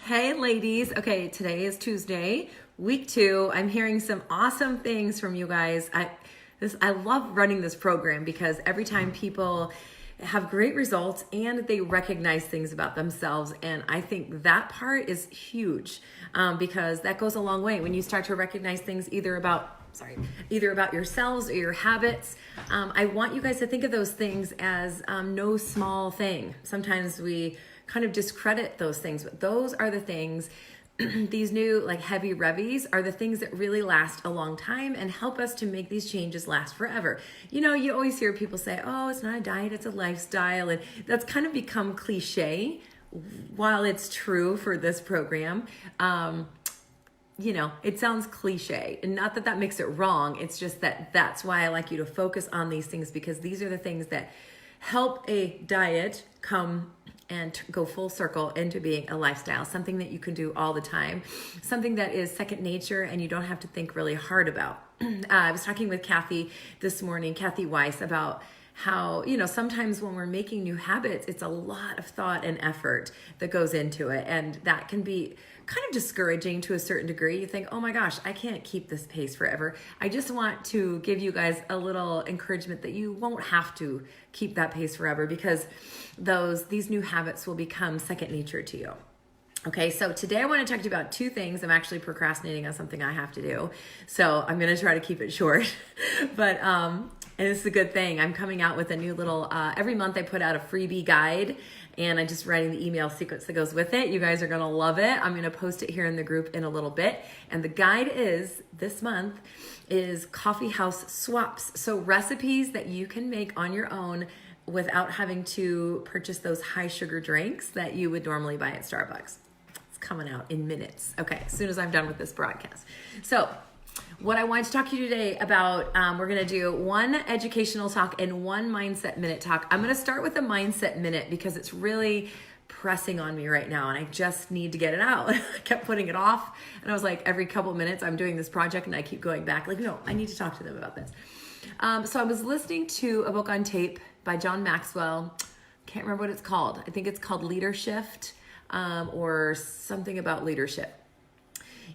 Hey ladies. Okay, today is Tuesday, week 2. I'm hearing some awesome things from you guys. I love running this program because every time people have great results and they recognize things about themselves, and I think that part is huge because that goes a long way when you start to recognize things either about yourselves or your habits. I want you guys to think of those things as no small thing. Sometimes we kind of discredit those things, but those are the things. These new like heavy revies are the things that really last a long time and help us to make these changes last forever. You know, you always hear people say, oh, it's not a diet, it's a lifestyle. And that's kind of become cliche while it's true for this program. You know, it sounds cliche, and not that that makes it wrong. It's just that that's why I like you to focus on these things, because these are the things that help a diet come and go full circle into being a lifestyle, something that you can do all the time, something that is second nature and you don't have to think really hard about. I was talking with Kathy this morning, Kathy Weiss, about how, you know, sometimes when we're making new habits, it's a lot of thought and effort that goes into it. And that can be kind of discouraging to a certain degree. You think, oh my gosh, I can't keep this pace forever. I just want to give you guys a little encouragement that you won't have to keep that pace forever, because these new habits will become second nature to you. Okay, so today I want to talk to you about 2 things. I'm actually procrastinating on something I have to do, so I'm going to try to keep it short. But and it's a good thing. I'm coming out with a new little, every month I put out a freebie guide, and I'm just writing the email sequence that goes with it. You guys are going to love it. I'm going to post it here in the group in a little bit. And the guide this month is coffee house swaps. So recipes that you can make on your own without having to purchase those high sugar drinks that you would normally buy at Starbucks. It's coming out in minutes. Okay, as soon as I'm done with this broadcast. So what I wanted to talk to you today about, we're going to do 1 educational talk and 1 mindset minute talk. I'm going to start with the mindset minute because it's really pressing on me right now and I just need to get it out. I kept putting it off, and I was like, every couple minutes I'm doing this project and I keep going back like, no, I need to talk to them about this. So I was listening to a book on tape by John Maxwell. Can't remember what it's called. I think it's called Leadership, or something about leadership.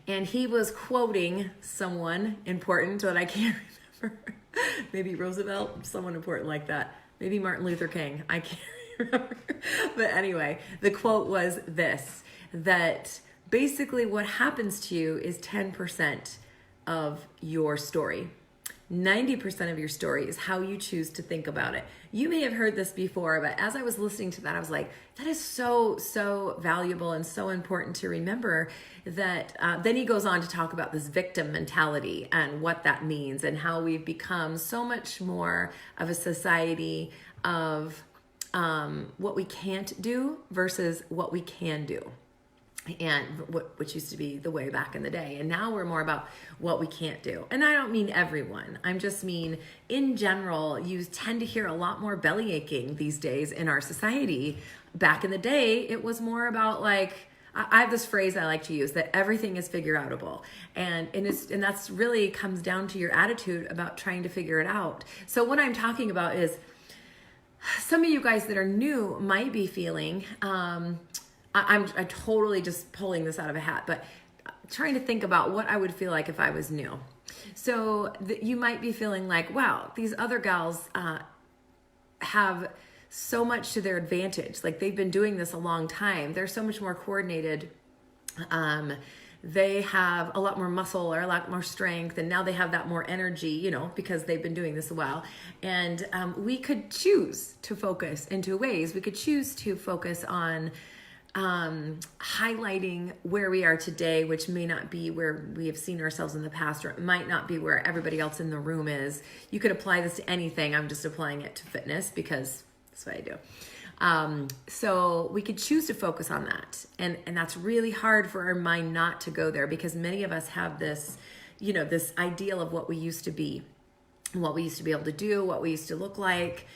And he was quoting someone important that I can't remember. Maybe Roosevelt, someone important like that. Maybe Martin Luther King. I can't remember. But anyway, the quote was this, that basically what happens to you is 10% of your story. 90% of your story is how you choose to think about it. You may have heard this before, but as I was listening to that, I was like, that is so valuable and so important to remember. That then he goes on to talk about this victim mentality and what that means, and how we've become so much more of a society of what we can't do versus what we can do. And which used to be the way back in the day. And now we're more about what we can't do. And I don't mean everyone. I just mean in general, you tend to hear a lot more belly aching these days in our society. Back in the day, it was more about like, I have this phrase I like to use, that everything is figure outable. And that's really comes down to your attitude about trying to figure it out. So what I'm talking about is some of you guys that are new might be feeling, I'm totally just pulling this out of a hat, but trying to think about what I would feel like if I was new. So you might be feeling like, wow, these other gals have so much to their advantage. Like they've been doing this a long time. They're so much more coordinated. They have a lot more muscle or a lot more strength, and now they have that more energy, you know, because they've been doing this a while. And we could choose to focus in 2 ways. We could choose to focus on highlighting where we are today, which may not be where we have seen ourselves in the past, or it might not be where everybody else in the room is. You could apply this to anything. I'm just applying it to fitness because that's what I do. So we could choose to focus on that. And that's really hard for our mind not to go there, because many of us have this, you know, this ideal of what we used to be, what we used to be able to do, what we used to look like,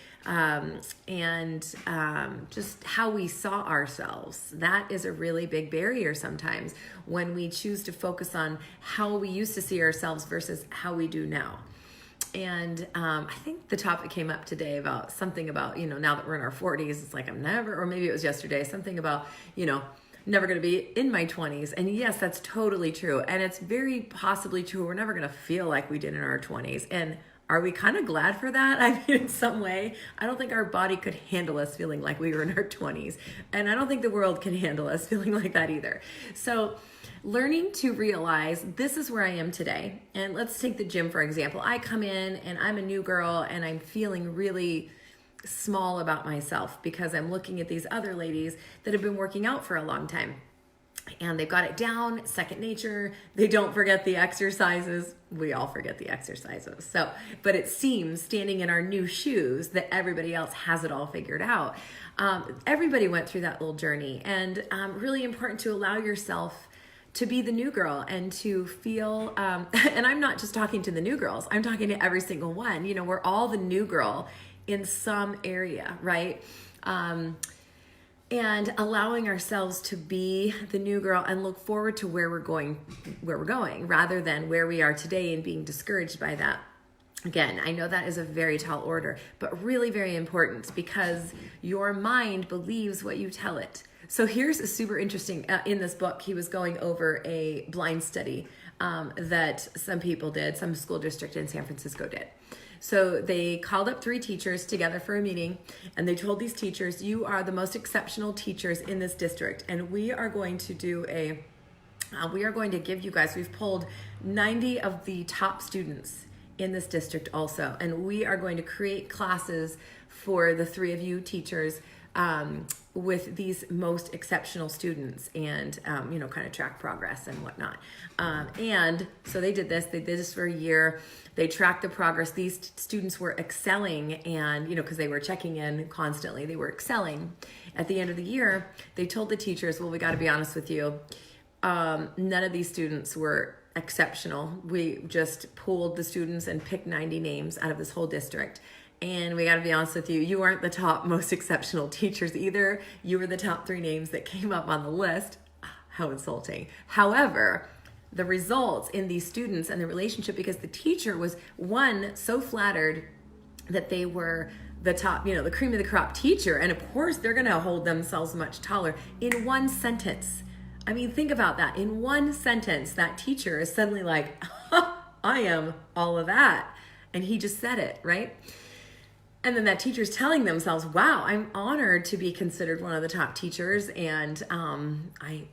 just how we saw ourselves. That is a really big barrier sometimes when we choose to focus on how we used to see ourselves versus how we do now. And I think the topic came up today about something about, you know, now that we're in our 40s, it's like I'm never, or maybe it was yesterday, something about, you know, never going to be in my 20s. And yes, that's totally true. And it's very possibly true. We're never going to feel like we did in our 20s. And are we kind of glad for that? I mean, in some way, I don't think our body could handle us feeling like we were in our 20s. And I don't think the world can handle us feeling like that either. So learning to realize this is where I am today. And let's take the gym, for example. I come in and I'm a new girl and I'm feeling really small about myself because I'm looking at these other ladies that have been working out for a long time. And they've got it down, second nature. They don't forget the exercises. We all forget the exercises. So, but it seems standing in our new shoes that everybody else has it all figured out. Everybody went through that little journey, and really important to allow yourself to be the new girl and to feel, and I'm not just talking to the new girls, I'm talking to every single one. You know, we're all the new girl in some area, right? And allowing ourselves to be the new girl and look forward to where we're going, rather than where we are today and being discouraged by that. Again, I know that is a very tall order, but really very important because your mind believes what you tell it. So here's a super interesting, in this book, he was going over a blind study that some people did, some school district in San Francisco did. So they called up 3 teachers together for a meeting, and they told these teachers, you are the most exceptional teachers in this district, and we are going to give you guys, we've pulled 90 of the top students in this district also, and we are going to create classes for the 3 of you teachers with these most exceptional students and, kind of track progress and whatnot. And so they did this for a year. They tracked the progress. These students were excelling and, because they were checking in constantly, they were excelling. At the end of the year, they told the teachers, well, we got to be honest with you. None of these students were exceptional. We just pulled the students and picked 90 names out of this whole district. And we got to be honest with you, you aren't the top most exceptional teachers either. You were the top 3 names that came up on the list. How insulting. However, the results in these students and the relationship, because the teacher was, one, so flattered that they were the top, the cream of the crop teacher. And of course, they're going to hold themselves much taller in one sentence. I mean, think about that. In one sentence, that teacher is suddenly like, I am all of that. And he just said it, right? And then that teacher's telling themselves, wow, I'm honored to be considered one of the top teachers. And I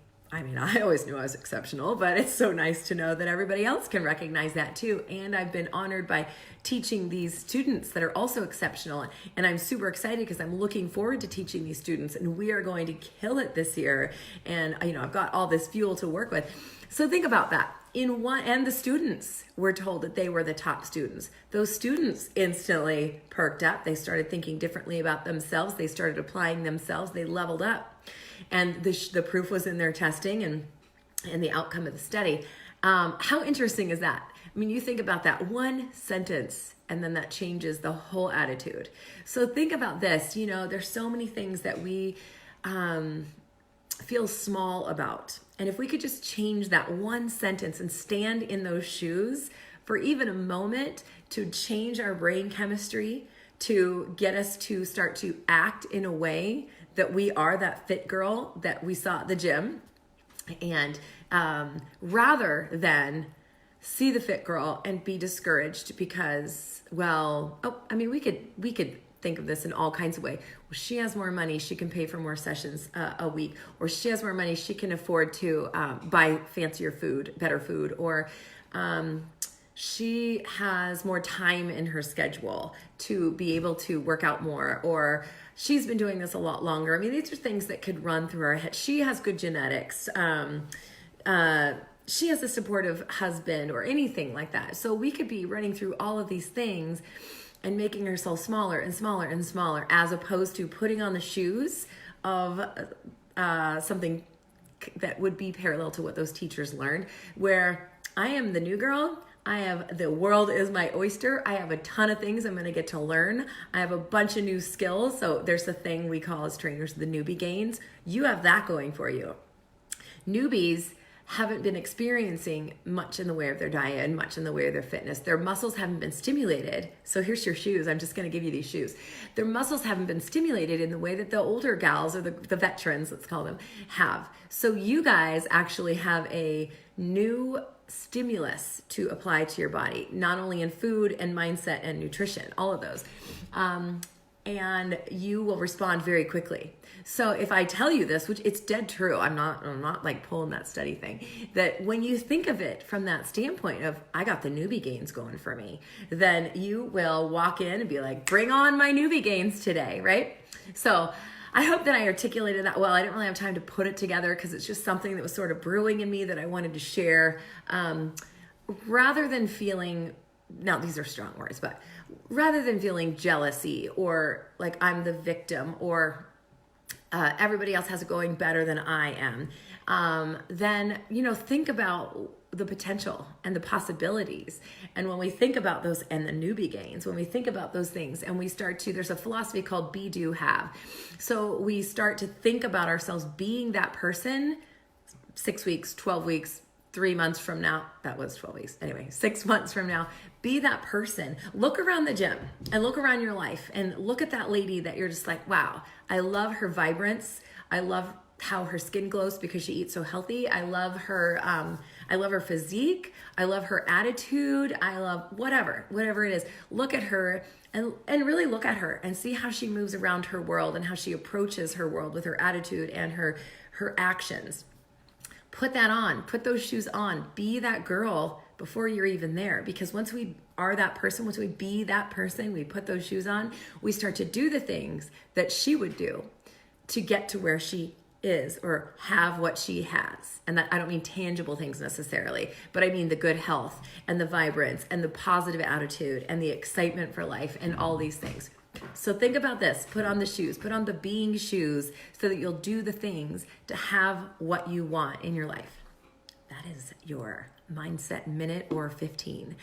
always knew I was exceptional, but it's so nice to know that everybody else can recognize that too. And I've been honored by teaching these students that are also exceptional. And I'm super excited because I'm looking forward to teaching these students, and we are going to kill it this year. And, I've got all this fuel to work with. So think about that. And the students were told that they were the top students. Those students instantly perked up. They started thinking differently about themselves. They started applying themselves. They leveled up. And the proof was in their testing and the outcome of the study. How interesting is that? I mean, you think about that one sentence, and then that changes the whole attitude. So think about this. There's so many things that we feel small about. And if we could just change that one sentence and stand in those shoes for even a moment to change our brain chemistry, to get us to start to act in a way that we are that fit girl that we saw at the gym, and rather than see the fit girl and be discouraged because, we could think of this in all kinds of ways. Well, she has more money, she can pay for more sessions a week, or she has more money, she can afford to buy fancier food, better food, or she has more time in her schedule to be able to work out more, or she's been doing this a lot longer. I mean, these are things that could run through our head. She has good genetics. She has a supportive husband, or anything like that. So we could be running through all of these things and making ourselves smaller and smaller and smaller, as opposed to putting on the shoes of something that would be parallel to what those teachers learned, where I am the new girl. The world is my oyster. I have a ton of things I'm going to get to learn. I have a bunch of new skills. So there's a thing we call as trainers the newbie gains. You have that going for you. Newbies haven't been experiencing much in the way of their diet and much in the way of their fitness. Their muscles haven't been stimulated. So here's your shoes. I'm just going to give you these shoes. Their muscles haven't been stimulated in the way that the older gals or the veterans, let's call them, have. So you guys actually have a new stimulus to apply to your body, not only in food and mindset and nutrition, all of those. And you will respond very quickly. So if I tell you this, which it's dead true, I'm not like pulling that study thing, that when you think of it from that standpoint of, I got the newbie gains going for me, then you will walk in and be like, bring on my newbie gains today, right? So I hope that I articulated that well. I didn't really have time to put it together because it's just something that was sort of brewing in me that I wanted to share. Rather than feeling, now these are strong words, but rather than feeling jealousy or like I'm the victim or everybody else has it going better than I am, then, think about the potential and the possibilities. And when we think about those and the newbie gains, when we think about those things and we start to, there's a philosophy called be, do, have. So we start to think about ourselves being that person 6 weeks, 12 weeks, 3 months from now, that was 12 weeks. Anyway, 6 months from now, be that person. Look around the gym and look around your life and look at that lady that you're just like, wow, I love her vibrance. I love how her skin glows because she eats so healthy. I love her physique. I love her attitude. I love whatever it is. Look at her and really look at her and see how she moves around her world and how she approaches her world with her attitude and her actions. Put that on, put those shoes on, be that girl before you're even there. Because once we are that person, once we be that person, we put those shoes on, we start to do the things that she would do to get to where she is or have what she has. And that I don't mean tangible things necessarily, but I mean the good health and the vibrance and the positive attitude and the excitement for life and all these things. So think about this, put on the shoes, put on the being shoes so that you'll do the things to have what you want in your life. That is your Mindset Minute or 15.